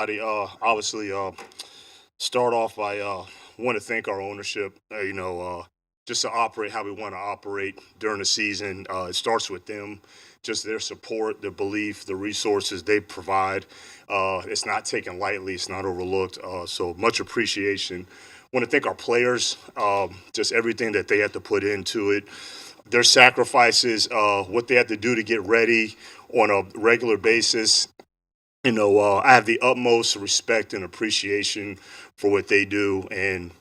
Obviously, start off by want to thank our ownership. Just to operate how we want to operate during the season. It starts with them, just their support, their belief, the resources they provide. It's not taken lightly. It's not overlooked. So much appreciation. Want to thank our players, just everything that they had to put into it, their sacrifices, what they had to do to get ready on a regular basis. I have the utmost respect and appreciation for what they do, and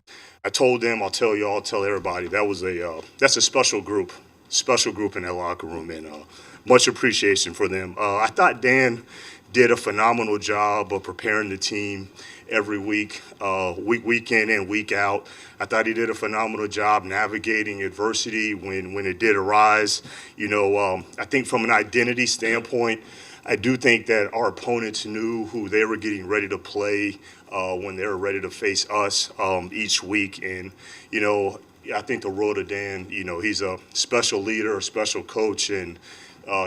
I told them, I'll tell y'all, I'll tell everybody that's a special group in that locker room, and much appreciation for them. I thought Dan did a phenomenal job of preparing the team every week, week in and week out. I thought he did a phenomenal job navigating adversity when it did arise. I think from an identity standpoint, I do think that our opponents knew who they were getting ready to play when they were ready to face us each week. And, I think the role of Dan, he's a special leader, a special coach, and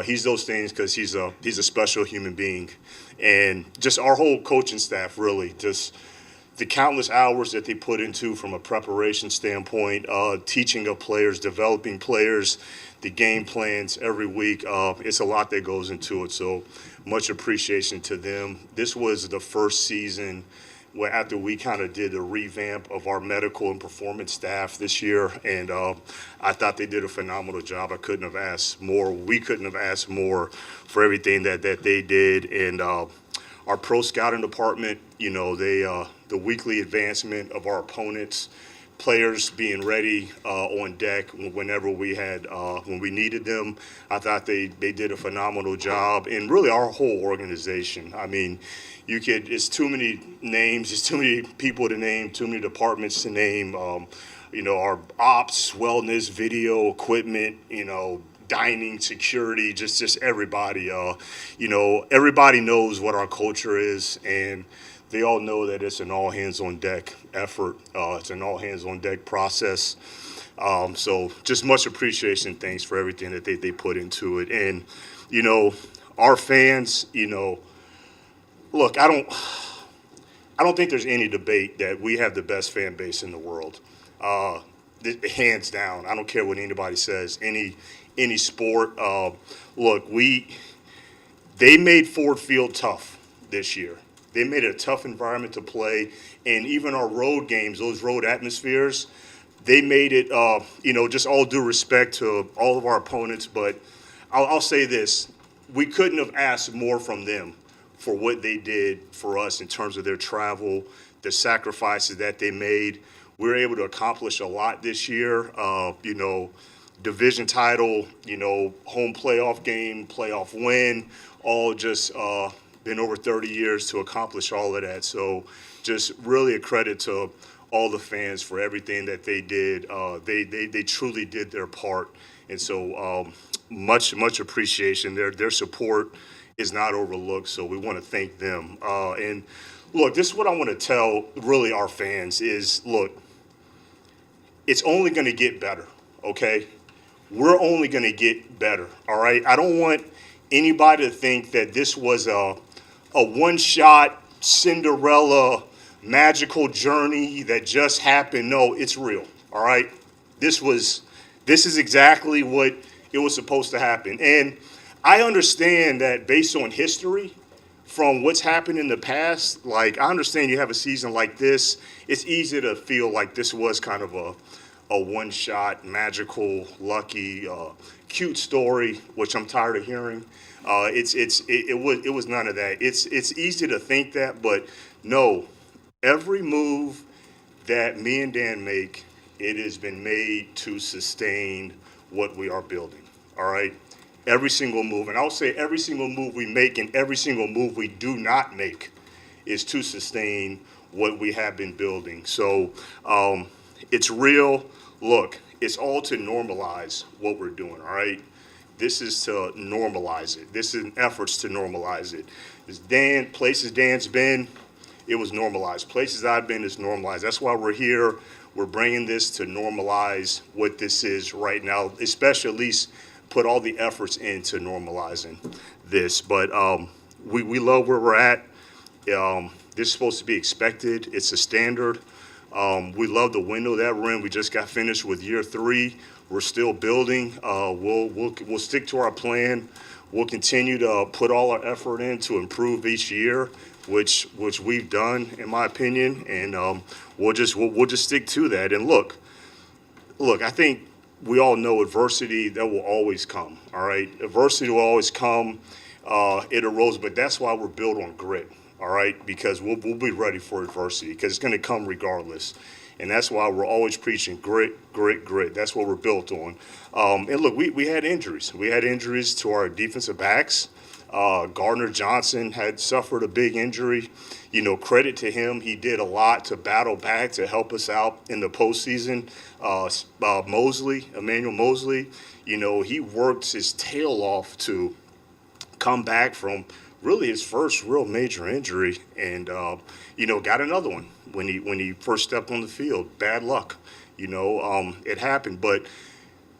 he's those things because he's a special human being. And just our whole coaching staff, really, just the countless hours that they put into from a preparation standpoint, teaching of players, developing players, the game plans every week. It's a lot that goes into it. So much appreciation to them. This was the first season where after we kind of did a revamp of our medical and performance staff this year, and I thought they did a phenomenal job. I couldn't have asked more. We couldn't have asked more for everything that they did. And our pro scouting department, the weekly advancement of our opponents, players being ready on deck whenever when we needed them. I thought they did a phenomenal job, and really our whole organization. I mean, it's too many names, it's too many people to name, too many departments to name. Our ops, wellness, video, equipment, dining, security, just everybody. Everybody knows what our culture is, and they all know that it's an all hands on deck effort. It's an all hands on deck process. So just much appreciation, thanks for everything that they put into it. And, our fans, look, I don't think there's any debate that we have the best fan base in the world. Hands down. I don't care what anybody says, any sport. Look, they made Ford Field tough this year. They made it a tough environment to play, and even our road games, those road atmospheres, they made it. Just all due respect to all of our opponents, but I'll say this: we couldn't have asked more from them for what they did for us in terms of their travel, the sacrifices that they made. We were able to accomplish a lot this year. Division title, home playoff game, playoff win, all just been over 30 years to accomplish all of that. So just really a credit to all the fans for everything that they did. They truly did their part. And so much appreciation. Their support is not overlooked. So we want to thank them. And look, this is what I want to tell really our fans is, look, it's only going to get better, okay? We're only going to get better, all right? I don't want anybody to think that this was a one-shot Cinderella magical journey that just happened. No, it's real, all right? This is exactly what it was supposed to happen. And I understand that based on history, from what's happened in the past, like I understand you have a season like this, it's easy to feel like this was kind of a one-shot, magical, lucky, cute story, which I'm tired of hearing. It was none of that. It's easy to think that, but no, every move that me and Dan make, it has been made to sustain what we are building. All right, every single move, and I'll say every single move we make and every single move we do not make is to sustain what we have been building. So it's real. Look, it's all to normalize what we're doing. All right. This is to normalize it. This is efforts to normalize it. Places Dan's been, it was normalized. Places I've been is normalized. That's why we're here. We're bringing this to normalize what this is right now, especially at least put all the efforts into normalizing this. But we love where we're at. This is supposed to be expected. It's a standard. We love the window that we're in. We just got finished with year 3. We're still building. We'll stick to our plan. We'll continue to put all our effort in to improve each year, which we've done, in my opinion, and we'll just stick to that. And look, I think we all know adversity that will always come. All right, adversity will always come. It arose, but that's why we're built on grit. All right, because we'll be ready for adversity because it's going to come regardless. And that's why we're always preaching grit, grit, grit. That's what we're built on. And look, we had injuries. We had injuries to our defensive backs. Gardner Johnson had suffered a big injury. Credit to him. He did a lot to battle back to help us out in the postseason. Emmanuel Mosley, he worked his tail off to come back from really his first real major injury, and got another one when he first stepped on the field. Bad luck, it happened, but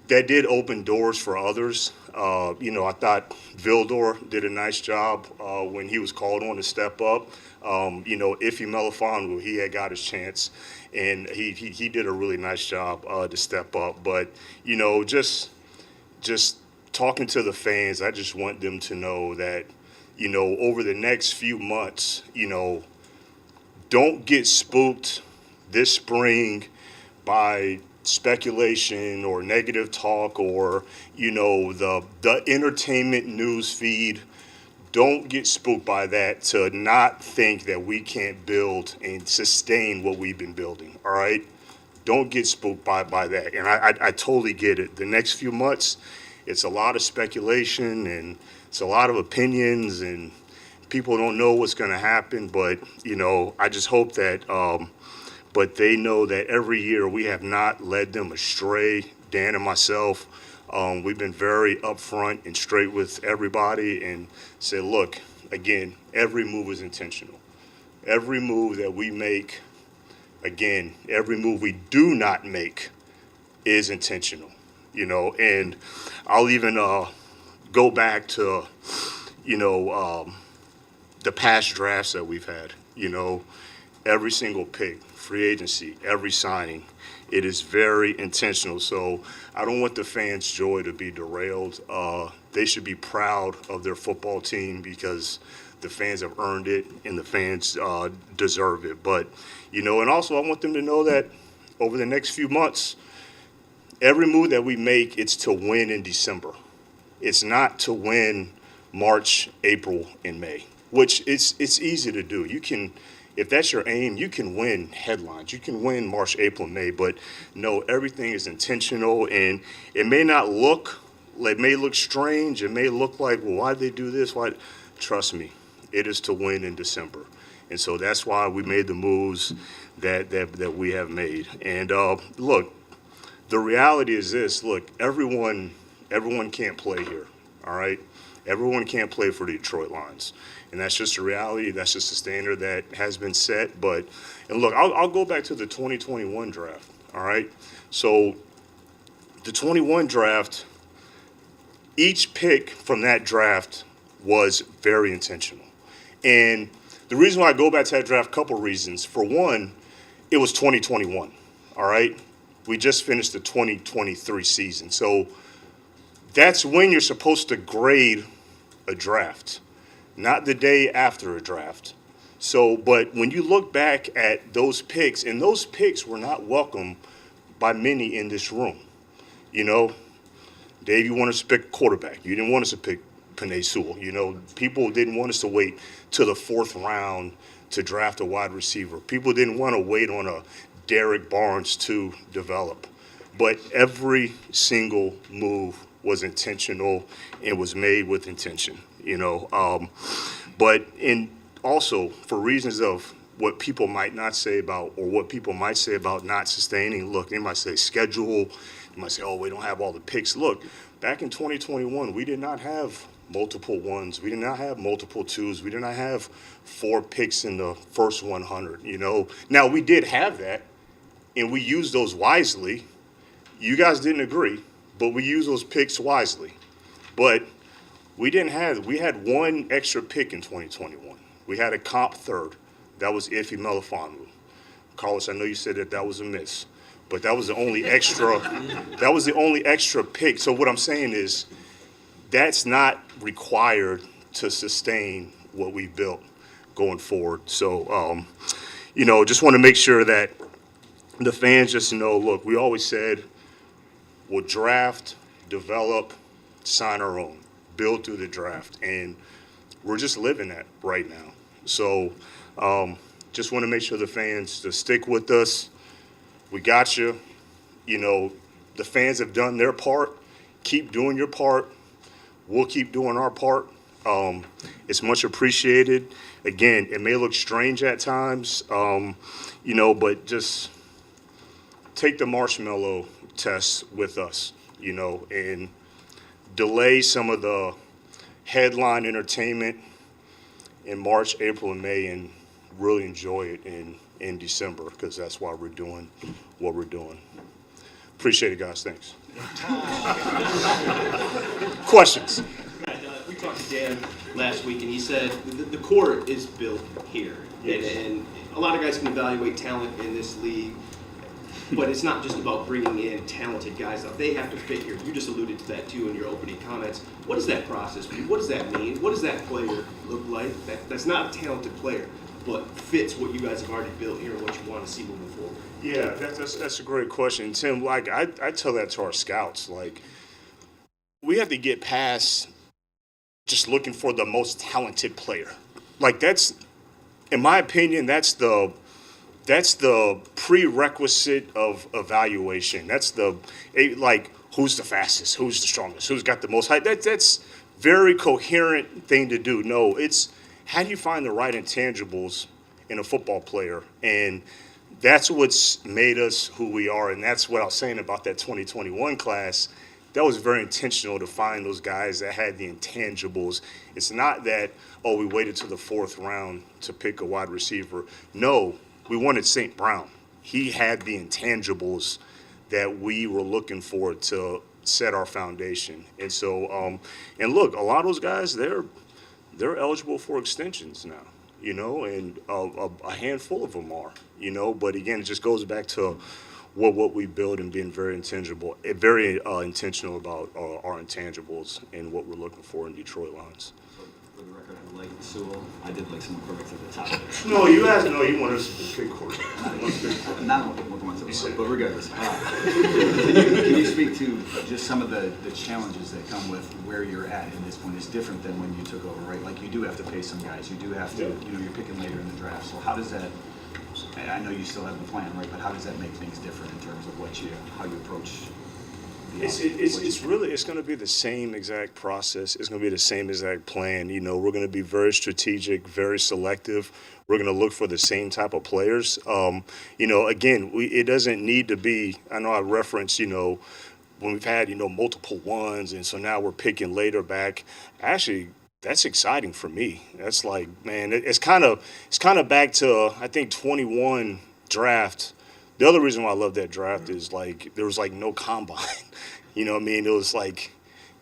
that did open doors for others. I thought Vildor did a nice job when he was called on to step up. Ife Melifonwu, he had got his chance, and he did a really nice job to step up. But just talking to the fans, I just want them to know that over the next few months, don't get spooked this spring by speculation or negative talk or the entertainment news feed. Don't get spooked by that to not think that we can't build and sustain what we've been building. All right, don't get spooked by that. And I totally get it. The next few months, it's a lot of speculation and it's a lot of opinions, and people don't know what's going to happen. But I just hope that but they know that every year we have not led them astray. Dan and myself, we've been very upfront and straight with everybody and say, look, again, every move is intentional. Every move that we make, again, every move we do not make is intentional, and I'll even go back to, the past drafts that we've had, every single pick, free agency, every signing, it is very intentional. So I don't want the fans' joy to be derailed. They should be proud of their football team because the fans have earned it and the fans deserve it. But, and also I want them to know that over the next few months, every move that we make, it's to win in December. It's not to win March, April, and May, which it's easy to do. You can, if that's your aim, you can win headlines. You can win March, April, and May, but no, everything is intentional, and it may look strange. It may look like, well, why did they do this? Why? Trust me, it is to win in December. And so that's why we made the moves that we have made. And look, the reality is this. Look, everyone can't play here, all right? Everyone can't play for the Detroit Lions. And that's just a reality. That's just a standard that has been set. But, and look, I'll go back to the 2021 draft, all right? So the 21 draft, each pick from that draft was very intentional. And the reason why I go back to that draft, a couple reasons. For one, it was 2021, all right? We just finished the 2023 season. So that's when you're supposed to grade a draft, not the day after a draft. So, but when you look back at those picks, and those picks were not welcome by many in this room. Dave, you wanted us to pick quarterback. You didn't want us to pick Penei Sewell. People didn't want us to wait till the 4th round to draft a wide receiver. People didn't want to wait on a Derek Barnes to develop. But every single move was intentional and was made with intention, But also for reasons of what people might not say about, or what people might say about not sustaining. Look, they might say schedule. They might say, oh, we don't have all the picks. Look, back in 2021, we did not have multiple ones. We did not have multiple twos. We did not have 4 picks in the first 100, Now, we did have that, and we used those wisely. You guys didn't agree, but we used those picks wisely. But we had one extra pick in 2021. We had a comp third That was Iffy Melifonwu. Carlos, I know you said that was a miss, but that was the only extra. That was the only extra pick. So what I'm saying is, that's not required to sustain what we built going forward. So, just want to make sure that the fans just know. Look, we always said we'll draft, develop, sign our own, build through the draft, and we're just living that right now. So, just want to make sure the fans to stick with us. We got you. The fans have done their part. Keep doing your part. We'll keep doing our part. It's much appreciated. Again, it may look strange at times, but just take the marshmallow test with us, and delay some of the headline entertainment in March, April, and May, and really enjoy it in December, because that's why we're doing what we're doing. Appreciate it, guys. Thanks. Questions? We talked to Dan last week, and he said the core is built here. Yes. And a lot of guys can evaluate talent in this league, but it's not just about bringing in talented guys. Now, they have to fit here. You just alluded to that, too, in your opening comments. What does that process mean? What does that mean? What does that player look like that's not a talented player, but fits what you guys have already built here and what you want to see moving forward? Yeah, that's a great question, Tim. Like I tell that to our scouts. Like, we have to get past just looking for the most talented player. Like, that's, in my opinion, that's the prerequisite of evaluation. That's who's the fastest, who's the strongest, who's got the most height. That's very coherent thing to do. No, it's how do you find the right intangibles in a football player, and that's what's made us who we are. And that's what I was saying about that 2021 class. That was very intentional to find those guys that had the intangibles. It's not that, we waited to the fourth round to pick a wide receiver. No, we wanted St. Brown. He had the intangibles that we were looking for to set our foundation. And so, and look, a lot of those guys, they're eligible for extensions now, and a handful of them are, But again, it just goes back to what we build and being very intentional about our intangibles and what we're looking for in Detroit Lions. For the record, I like Sewell. I did like some quarterbacks at the top there. No, you want us to pick quarterback. Not one but regardless. Can you speak to just some of the challenges that come with where you're at in this point? Is different than when you took over, right? Like, you do have to pay some guys. You do have to, you're picking later in the draft. So how does that, I know you still have the plan, right? But how does that make things different in terms of how you approach the It's going to be the same exact process. It's going to be the same exact plan. We're going to be very strategic, very selective. We're going to look for the same type of players. Again, it doesn't need to be, I know I referenced, when we've had, multiple ones, and so now we're picking later back. Actually, that's exciting for me. That's like, man, it's kind of back to, I think, 21 draft. The other reason why I love that draft is there was no combine. You know what I mean? It was like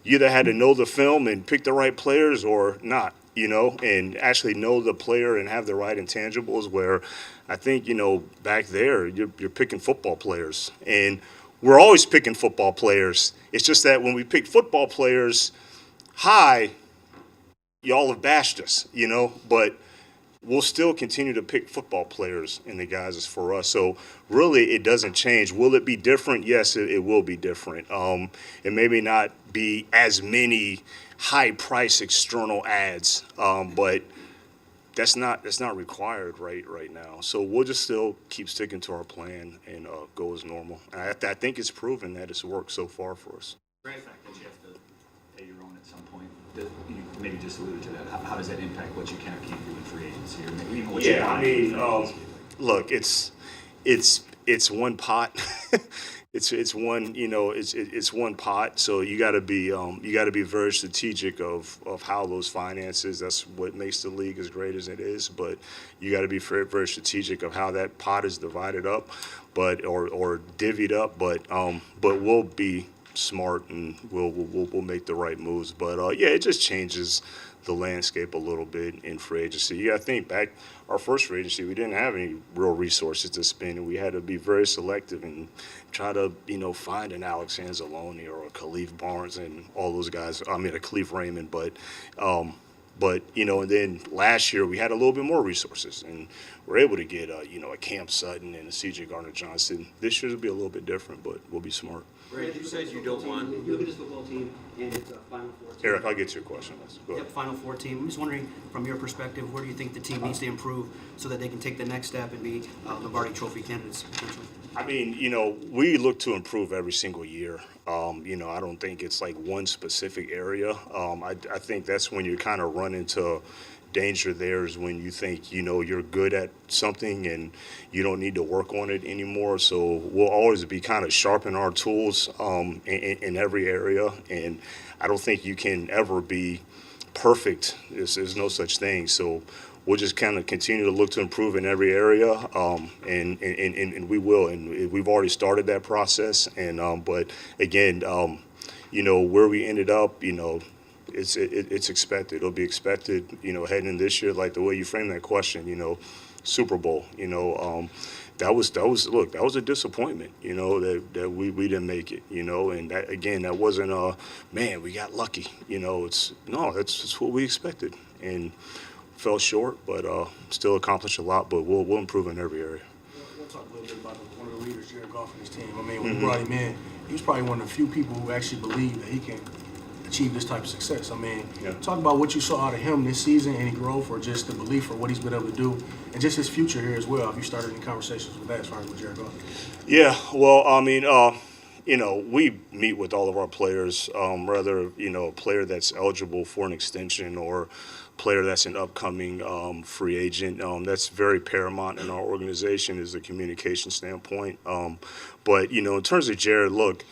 you either had to know the film and pick the right players or not, and actually know the player and have the right intangibles, where I think, back there you're picking football players. And we're always picking football players. It's just that when we pick football players high, y'all have bashed us, but we'll still continue to pick football players, and the guys is for us. So really, it doesn't change. Will it be different? Yes, it will be different. It maybe not be as many high-price external ads, but that's not required right now. So we'll just still keep sticking to our plan and go as normal. I think it's proven that it's worked so far for us. Great fact that you have to pay your own at some point. You maybe just alluded to that. How does that impact what you can or can't do in free agency, or maybe even what you want to do? Look, it's one pot. it's one, it's one pot. So you got to be very strategic of how those finances. That's what makes the league as great as it is. But you got to be very, very strategic of how that pot is divided up, or divvied up. But we'll be smart, and we'll make the right moves. But it just changes the landscape a little bit in free agency. You got to think back our first free agency, we didn't have any real resources to spend, and we had to be very selective and try to, find an Alex Anzalone or a Khalif Barnes and all those guys. I mean, a Khalif Raymond, but and then last year we had a little bit more resources, and we're able to get a Cam Sutton and a C.J. Gardner-Johnson. This year will be a little bit different, but we'll be smart. Brad, you said you don't want. You look at this football team, and it's a Final Four team. Eric, I'll get to your question. Go ahead. Yep, Final Four team. I'm just wondering, from your perspective, where do you think the team needs to improve so that they can take the next step and be Lombardi Trophy candidates potentially? I mean, we look to improve every single year. I don't think it's like one specific area. I think that's when you kind of run into danger there is when you think, you're good at something and you don't need to work on it anymore. So we'll always be kind of sharpen our tools in every area. And I don't think you can ever be perfect. There's no such thing. So we'll just kind of continue to look to improve in every area, and we will. And we've already started that process. And but again, where we ended up, it's expected. It'll be expected, heading in this year, like the way you framed that question, Super Bowl, that was a disappointment, that we didn't make it, and that, again, that wasn't man, we got lucky, it's what we expected, and fell short, but still accomplished a lot, but we'll improve in every area. We'll talk a little bit about one of the leaders, Jared Goff, and his team. I mean, when we brought him in, he was probably one of the few people who actually believed that he can achieve this type of success. I mean, talk about what you saw out of him this season, any growth, or just the belief for what he's been able to do, and just his future here as well. Have you started any conversations with that as far as with Jared Goff? Yeah, well, I mean, we meet with all of our players, whether, a player that's eligible for an extension or player that's an upcoming free agent. That's very paramount in our organization is a communication standpoint. But, in terms of Jared, look,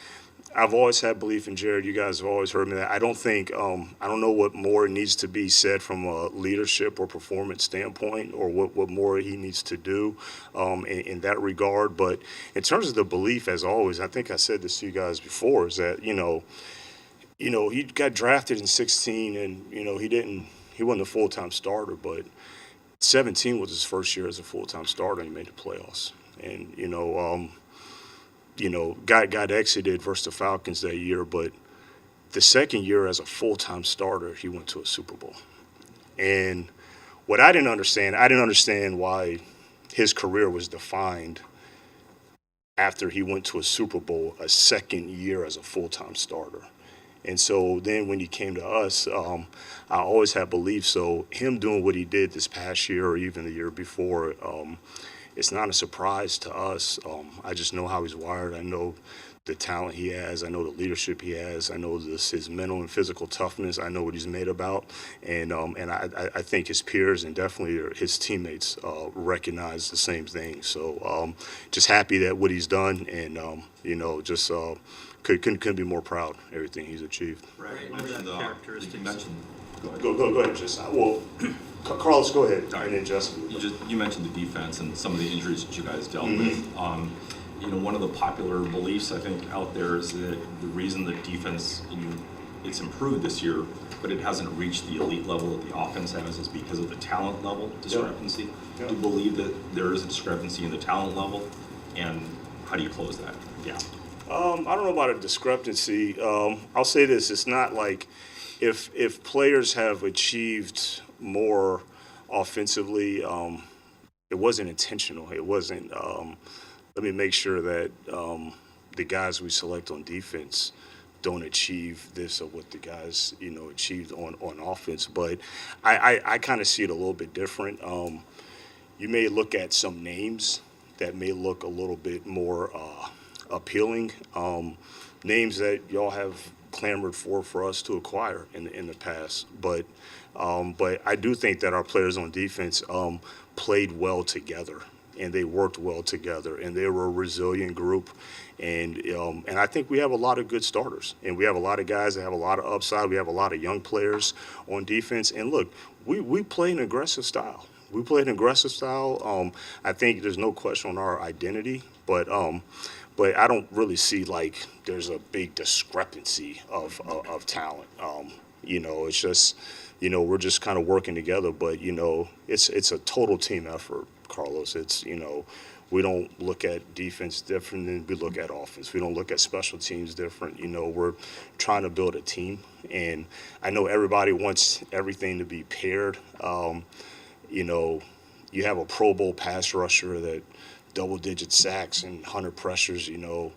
I've always had belief in Jared. You guys have always heard me that. I don't think, I don't know what more needs to be said from a leadership or performance standpoint or what more he needs to do in that regard. But in terms of the belief, as always, I think I said this to you guys before, is that, he got drafted in 16 and, he wasn't a full-time starter, but 17 was his first year as a full-time starter and he made the playoffs. And, got exited versus the Falcons that year, but the second year as a full-time starter, he went to a Super Bowl. And what I didn't understand why his career was defined after he went to a Super Bowl a second year as a full-time starter. And so then when he came to us, I always had belief. So him doing what he did this past year or even the year before, it's not a surprise to us. I just know how he's wired. I know the talent he has. I know the leadership he has. I know his mental and physical toughness. I know what he's made about. And I think his peers and definitely his teammates recognize the same thing. So just happy that what he's done and, just couldn't be more proud of everything he's achieved. Right. You mentioned. Go ahead, Justin. Well, Carlos, go ahead, Sorry. and then Justin. You mentioned the defense and some of the injuries that you guys dealt with. One of the popular beliefs I think out there is that the reason the defense it's improved this year, but it hasn't reached the elite level that the offense has, is because of the talent level discrepancy. Yep. Do you believe that there is a discrepancy in the talent level, and how do you close that gap? I don't know about a discrepancy. I'll say this: it's not like if players have achieved more offensively, it wasn't intentional. It wasn't. Let me make sure that the guys we select on defense don't achieve this or what the guys achieved on offense. But I kind of see it a little bit different. You may look at some names that may look a little bit more appealing, names that y'all have clamored for us to acquire in the past. But I do think that our players on defense played well together, and they worked well together, and they were a resilient group. And I think we have a lot of good starters, and we have a lot of guys that have a lot of upside. We have a lot of young players on defense. And look, we play an aggressive style. We play an aggressive style. I think there's no question on our identity, but I don't really see like there's a big discrepancy of talent. It's just we're just kind of working together. But it's a total team effort, Carlos. It's we don't look at defense different than we look at offense. We don't look at special teams different. We're trying to build a team, and I know everybody wants everything to be paired. You have a Pro Bowl pass rusher that double-digit sacks and 100 pressures. Everybody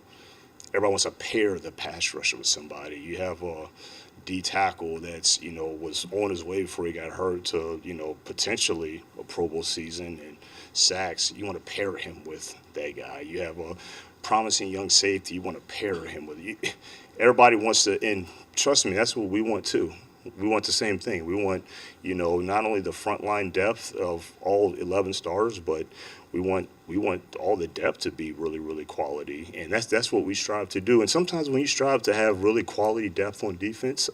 wants to pair the pass rusher with somebody. You have a D tackle that's was on his way before he got hurt to potentially a Pro Bowl season and sacks. You want to pair him with that guy. You have a promising young safety. You want to pair him with you. Everybody wants to, and trust me, that's what we want too. We want the same thing. We want not only the frontline depth of all 11 stars, but we want all the depth to be really, really quality, and that's what we strive to do. And sometimes when you strive to have really quality depth on defense,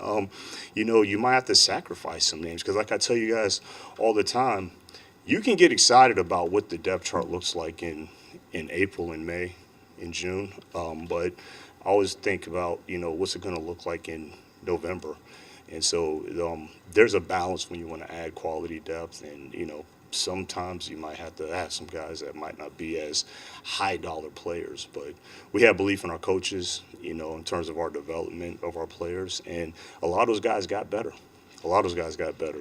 you might have to sacrifice some names, because like I tell you guys all the time, you can get excited about what the depth chart looks like in April and May, in June, but I always think about what's it going to look like in November. And so there's a balance when you want to add quality depth, and sometimes you might have to have some guys that might not be as high dollar players, but we have belief in our coaches, in terms of our development of our players, and a lot of those guys got better.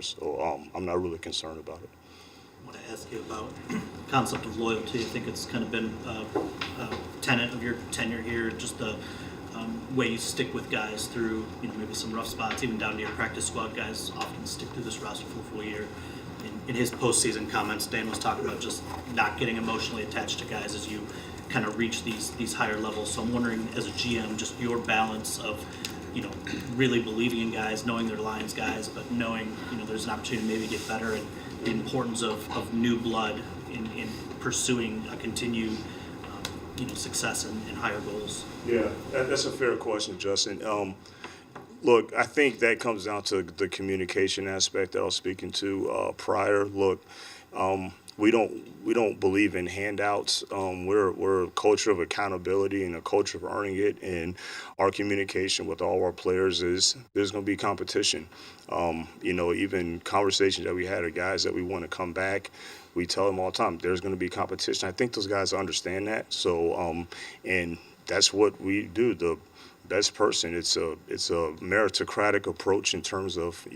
So I'm not really concerned about it. I want to ask you about concept of loyalty. I think it's kind of been a tenet of your tenure here, just the way you stick with guys through maybe some rough spots, even down to your practice squad guys often stick through this roster for a full year. In his postseason comments, Dan was talking about just not getting emotionally attached to guys as you kind of reach these higher levels. So I'm wondering, as a GM, just your balance of really believing in guys, knowing they're Lions guys, but knowing there's an opportunity to maybe get better, and the importance of new blood in pursuing a continued success and higher goals. Yeah, that's a fair question, Justin. Look, I think that comes down to the communication aspect that I was speaking to prior. Look, we don't believe in handouts. We're a culture of accountability and a culture of earning it. And our communication with all our players is there's going to be competition. Even conversations that we had with guys that we want to come back, we tell them all the time there's going to be competition. I think those guys understand that. So and that's what we do. The best person. It's a meritocratic approach in terms of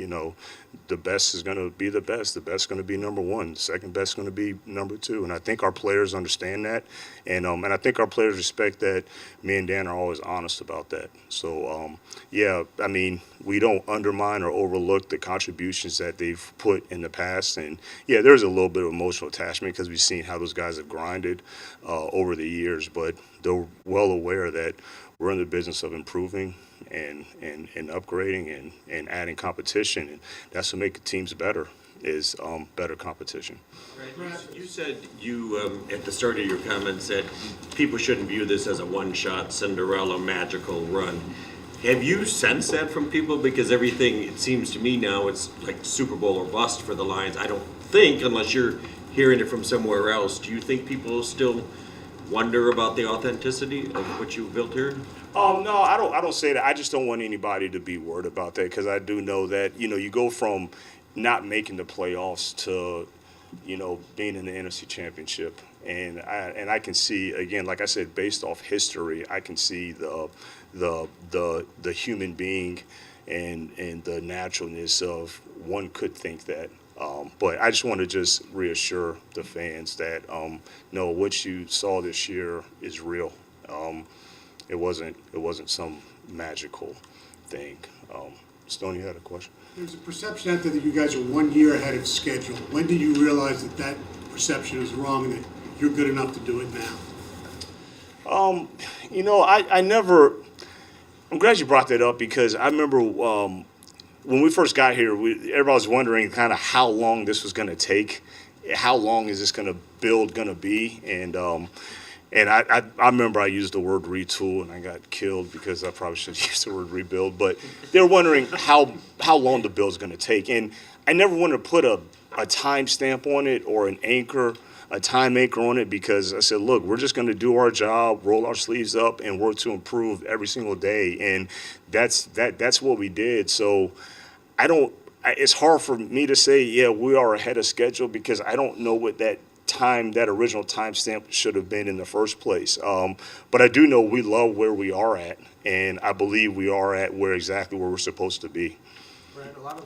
the best is going to be the best. The best is going to be number one. The second best is going to be number two. And I think our players understand that, and I think our players respect that. Me and Dan are always honest about that. So we don't undermine or overlook the contributions that they've put in the past. And there's a little bit of emotional attachment because we've seen how those guys have grinded over the years, but they're well aware that we're in the business of improving and upgrading and adding competition, and that's what makes teams better is better competition. You said at the start of your comments that people shouldn't view this as a one-shot Cinderella magical run. Have you sensed that from people? Because everything, it seems to me now, it's like Super Bowl or bust for the Lions. I don't think, unless you're hearing it from somewhere else, do you think people still wonder about the authenticity of what you've built here? No, I don't say that. I just don't want anybody to be worried about that, because I do know that you go from not making the playoffs to being in the NFC Championship, and I can see, again, like I said, based off history, I can see the human being and the naturalness of one could think that. But I just want to just reassure the fans that no, what you saw this year is real. It wasn't some magical thing. Stone, you had a question? There's a perception out there that you guys are 1 year ahead of schedule. When did you realize that perception is wrong and that you're good enough to do it now? I never. I'm glad you brought that up, because I remember when we first got here, everybody was wondering kind of how long this was going to take. How long is this going to be? And I remember I used the word retool, and I got killed because I probably should use the word rebuild. But they were wondering how long the build's going to take. And I never wanted to put a time stamp on it or a time anchor on it, because I said, look, we're just going to do our job, roll our sleeves up, and work to improve every single day. And that's what we did. So I don't it's hard for me to say, yeah, we are ahead of schedule because I don't know what that original timestamp should have been in the first place. But I do know we love where we are at, and I believe we are at exactly where we're supposed to be. Brad, a lot of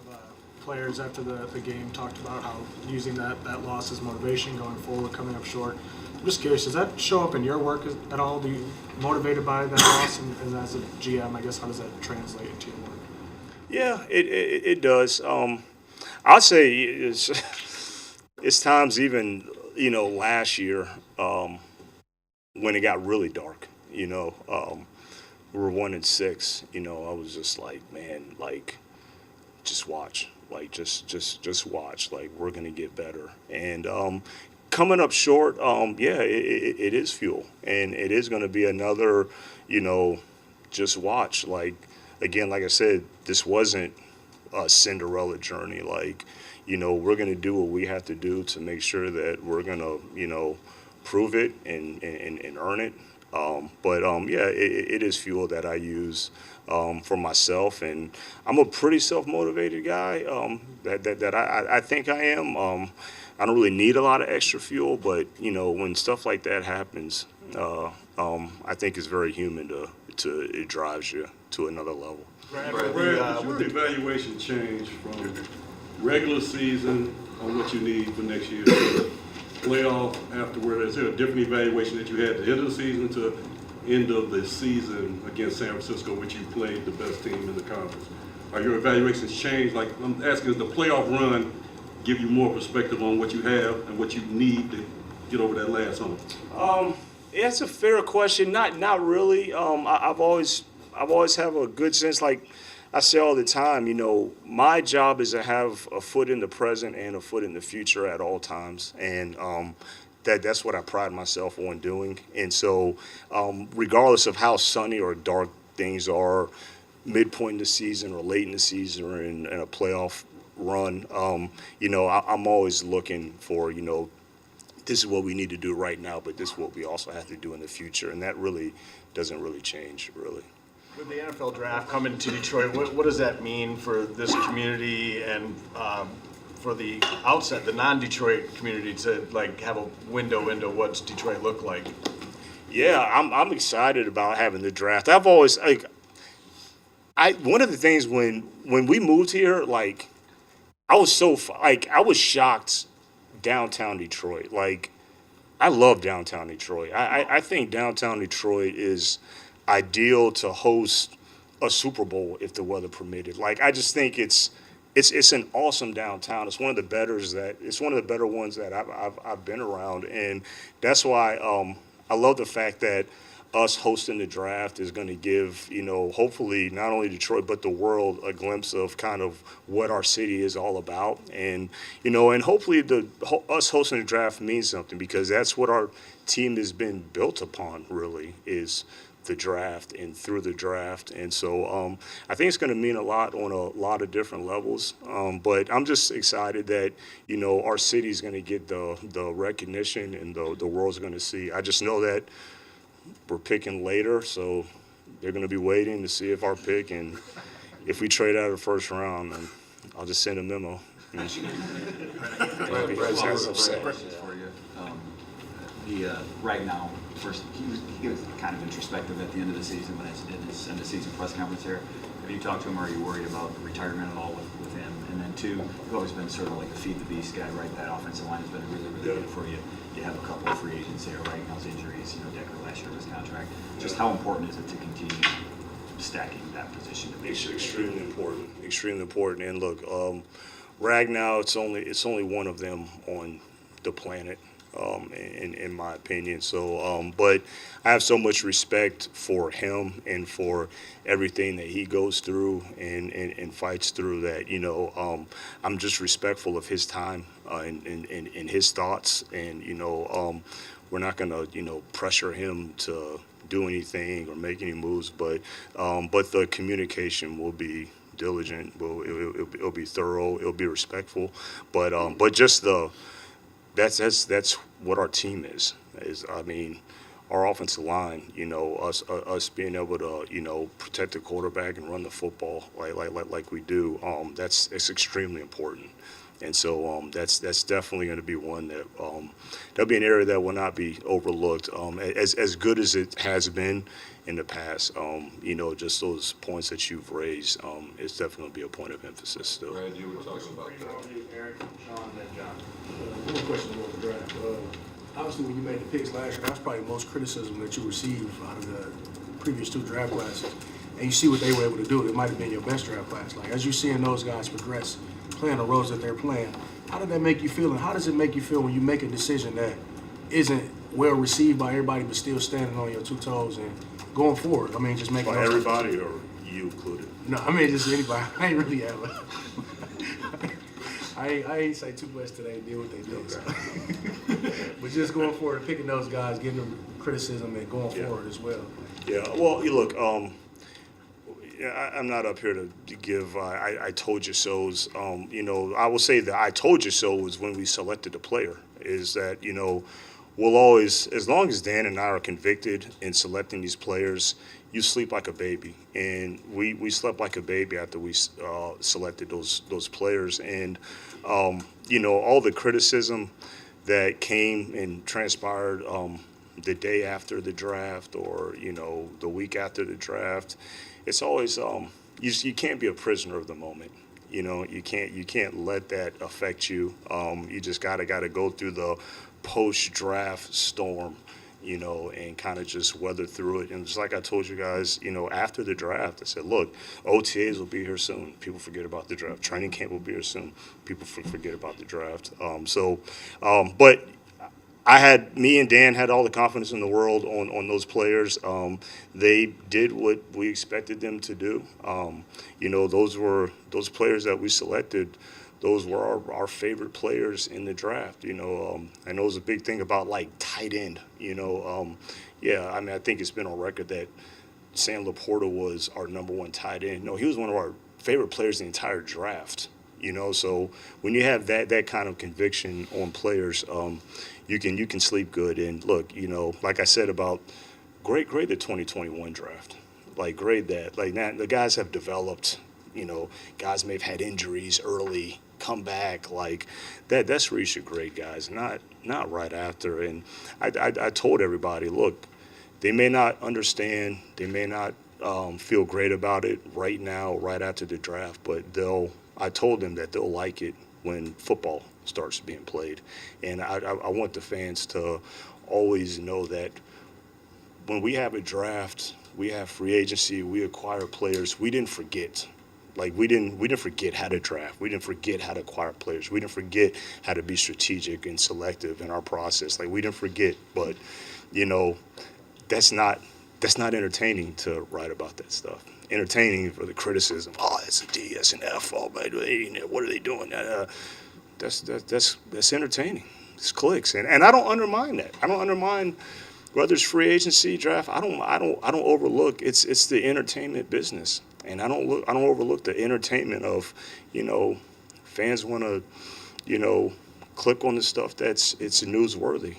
players after the game talked about how using that loss as motivation going forward, coming up short. I'm just curious, does that show up in your work at all? Do you motivated by that loss, and as a GM, I guess, how does that translate into your work? Yeah, it does. I'd say it's times even last year when it got really dark. We were 1-6. I was just like, man, like just watch, like just watch, like we're gonna get better. And coming up short, yeah, it is fuel, and it is gonna be another, just watch, like. Again, like I said, this wasn't a Cinderella journey. Like, we're going to do what we have to do to make sure that we're going to, prove it and earn it. Yeah, it is fuel that I use for myself. And I'm a pretty self-motivated guy that I think I am. I don't really need a lot of extra fuel, but, when stuff like that happens, I think it's very human it drives you to another level. Brad, would the evaluation change from regular season on what you need for next year to playoff afterward? Is there a different evaluation that you had at the end of the season to end of the season against San Francisco, which you played the best team in the conference? Are your evaluations changed? Like, I'm asking, does the playoff run give you more perspective on what you have and what you need to get over that last hump? Yeah, it's a fair question. Not really. I've always have a good sense. Like I say all the time, my job is to have a foot in the present and a foot in the future at all times, and that's what I pride myself on doing. And so, regardless of how sunny or dark things are, midpoint in the season or late in the season or in a playoff run, I'm always looking for this is what we need to do right now, but this is what we also have to do in the future, and that really doesn't really change, really. With the NFL draft coming to Detroit, what does that mean for this community and for the outside, the non-Detroit community to have a window into what's Detroit look like? Yeah, I'm excited about having the draft. I've always one of the things when we moved here, I was I was shocked. Downtown Detroit. I love downtown Detroit. I think downtown Detroit is ideal to host a Super Bowl if the weather permitted. I just think it's an awesome downtown. It's one of the better ones that I've been around, and that's why I love the fact that us hosting the draft is going to give, hopefully not only Detroit but the world a glimpse of kind of what our city is all about. And, and hopefully us hosting the draft means something, because that's what our team has been built upon, really, is the draft and through the draft. And so I think it's going to mean a lot on a lot of different levels. But I'm just excited that, our city is going to get the recognition and the world's going to see. I just know that we're picking later, so they're going to be waiting to see if our pick, and if we trade out of the first round, then I'll just send a memo. Right now, first he was kind of introspective at the end of the season when he did his end of season press conference here. Have you talked to him? Or are you worried about retirement at all with him? And then two, you've always been sort of like a feed the beast guy, right? That offensive line has been really good for you. You have a couple of free agents there, right? Now's injuries, Decker last year was contract. Just how important is it to continue stacking that position to make sure? Extremely important. Extremely important. And look, right now it's only one of them on the planet. In my opinion. So, but I have so much respect for him and for everything that he goes through and fights through that, I'm just respectful of his time and his thoughts. And, we're not going to, pressure him to do anything or make any moves, but the communication will be diligent. It'll be thorough. It'll be respectful. But just that's what our team is. our offensive line, us being able to, protect the quarterback and run the football like we do, it's extremely important. And so that's definitely going to be one that that'll be an area that will not be overlooked. As good as it has been in the past, just those points that you've raised, it's definitely going to be a point of emphasis still. Brad, you were talking about that. One question about the draft. Obviously, when you made the picks last year, that's probably the most criticism that you received out of the previous 2 draft classes. And you see what they were able to do. It might have been your best draft class. Like, as you're seeing those guys progress, playing the roles that they're playing, how did that make you feel? And how does it make you feel when you make a decision that isn't well received by everybody, but still standing on your 2 toes and going forward? I mean, just making By everybody or you included? No, I mean, just anybody. I ain't really have I ain't say too much today, did what they did. So. But just going forward, picking those guys, giving them criticism and going forward as well. Yeah, well, you look, I'm not up here to give I told you so's. I will say that I told you so was when we selected the player, is that, we'll always, as long as Dan and I are convicted in selecting these players, you sleep like a baby. And we slept like a baby after we selected those players. And, all the criticism that came and transpired the day after the draft or, the week after the draft, it's always, you can't be a prisoner of the moment. You can't let that affect you. You just gotta go through the post-draft storm, and kind of just weather through it. And just like I told you guys, after the draft, I said, look, OTAs will be here soon. People forget about the draft. Training camp will be here soon. People forget about the draft. But me and Dan had all the confidence in the world on those players. They did what we expected them to do. Those players that we selected. Those were our favorite players in the draft. I know it was a big thing about like tight end. I think it's been on record that Sam Laporta was our #1 tight end. No, he was one of our favorite players in the entire draft. So when you have that kind of conviction on players, you can sleep good. And look, like I said about grade the 2021 draft, like grade that. Like now the guys have developed. Guys may have had injuries early, come back, like that's where you should grade guys, not right after. And I told everybody, look, they may not understand, they may not feel great about it right now, right after the draft, but I told them that they'll like it when football starts being played. And I want the fans to always know that when we have a draft, we have free agency, we acquire players, we didn't forget. Like we didn't forget how to draft. We didn't forget how to acquire players. We didn't forget how to be strategic and selective in our process. Like we didn't forget, but that's not entertaining to write about that stuff. Entertaining for the criticism. Oh, that's a D, that's an F. Oh, man, what are they doing? That's entertaining. It's clicks, and I don't undermine that. I don't undermine whether it's free agency, draft. I don't overlook. It's the entertainment business. And I don't overlook the entertainment of, fans want to, click on the stuff it's newsworthy,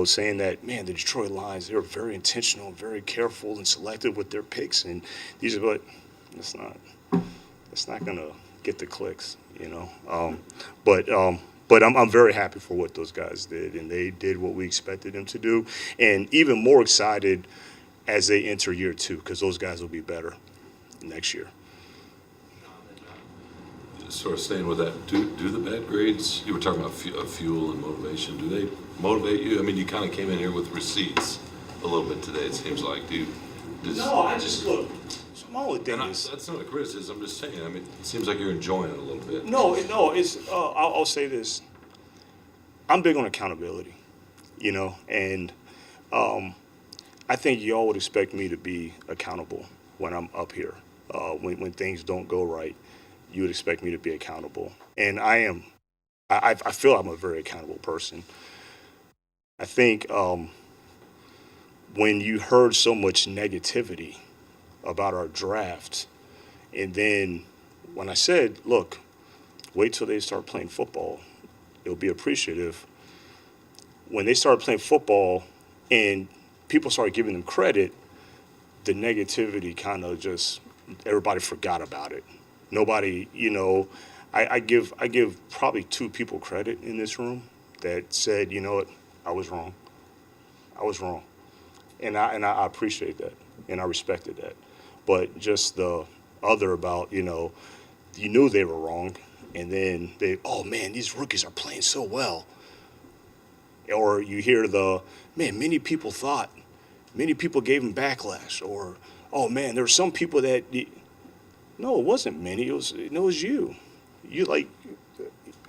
saying that, man, the Detroit Lions, they're very intentional, very careful and selective with their picks. And but that's not going to get the clicks, But I'm very happy for what those guys did. And they did what we expected them to do. And even more excited as they enter year 2, because those guys will be better next year. Sort of staying with that, do the bad grades, you were talking about fuel and motivation, do they motivate you? I mean, you kind of came in here with receipts a little bit today, it seems like. No, I just look. My only thing is that's not a criticism. I'm just saying. I mean, it seems like you're enjoying it a little bit. No. It's. I'll say this. I'm big on accountability, and I think y'all would expect me to be accountable when I'm up here. When things don't go right, you would expect me to be accountable, and I am. I feel I'm a very accountable person. I think when you heard so much negativity about our draft, and then when I said, look, wait till they start playing football, it'll be appreciative. when they started playing football and people started giving them credit, the negativity kind of just, everybody forgot about it. Nobody, I give probably 2 people credit in this room that said, you know what, I was wrong. I was wrong. And I appreciate that and I respected that. But just the other about, you knew they were wrong, and then oh man, these rookies are playing so well. Or you hear many people gave him backlash, or, oh man, there were some people that, no, it wasn't many, it was you.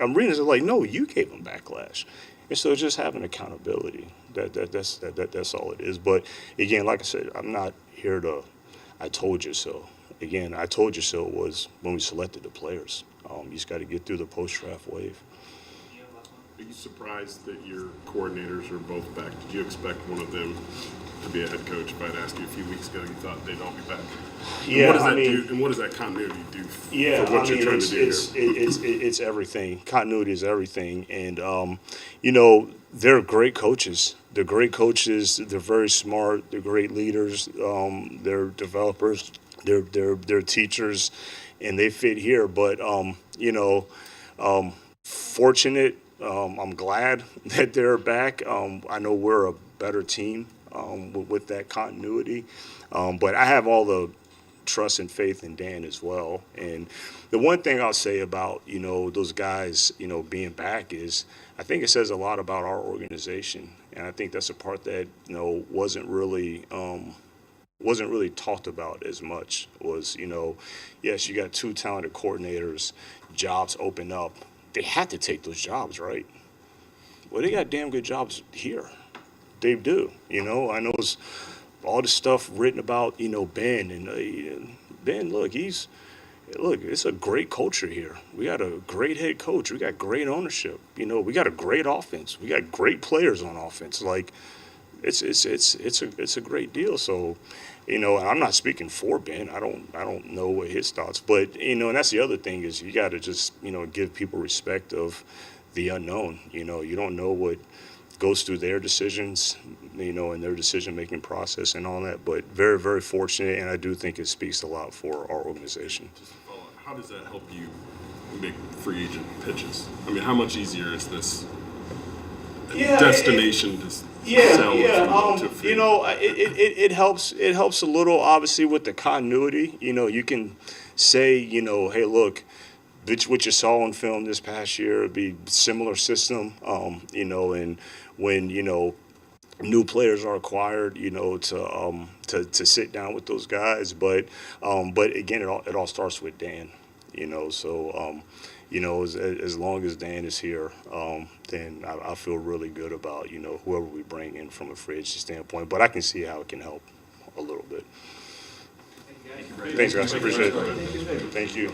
I'm reading it like, no, you gave him backlash. And so just having accountability, that's all it is. But again, like I said, I'm not here to, I told you so. Again, I told you so was when we selected the players. You just got to get through the post-draft wave. Are you surprised that your coordinators are both back? Did you expect one of them to be a head coach? If I'd asked you a few weeks ago, you thought they'd all be back. Yeah, And what does that continuity do for what you're trying to do here? It's everything. Continuity is everything. And, they're great coaches. They're great coaches. They're very smart. They're great leaders. They're developers. They're teachers, and they fit here. But, fortunate. I'm glad that they're back. I know we're a better team with that continuity. But I have all the trust and faith in Dan as well. And the one thing I'll say about, those guys, being back is I think it says a lot about our organization. And I think that's a part that, wasn't really talked about as much was, yes, you got 2 talented coordinators, jobs open up. They had to take those jobs, right? Well, they got damn good jobs here. They do. I know it's all the stuff written about, Ben. And Ben, it's a great culture here. We got a great head coach. We got great ownership. We got a great offense. We got great players on offense. It's a great deal. So, and I'm not speaking for Ben. I don't know what his thoughts, but and that's the other thing is you got to just give people respect of the unknown. You don't know what goes through their decisions, and their decision-making process and all that. But very, very fortunate, and I do think it speaks a lot for our organization. Just to follow up, how does that help you make free agent pitches? I mean, how much easier is this destination to sell? It helps. It helps a little, obviously, with the continuity. You can say, hey, look, what you saw on film this past year would be similar system, and when, new players are acquired, to sit down with those guys. But again, it all starts with Dan, so, as long as Dan is here, then I feel really good about, whoever we bring in from a free agency standpoint. But I can see how it can help a little bit. Thanks, guys. Appreciate it. Thank you.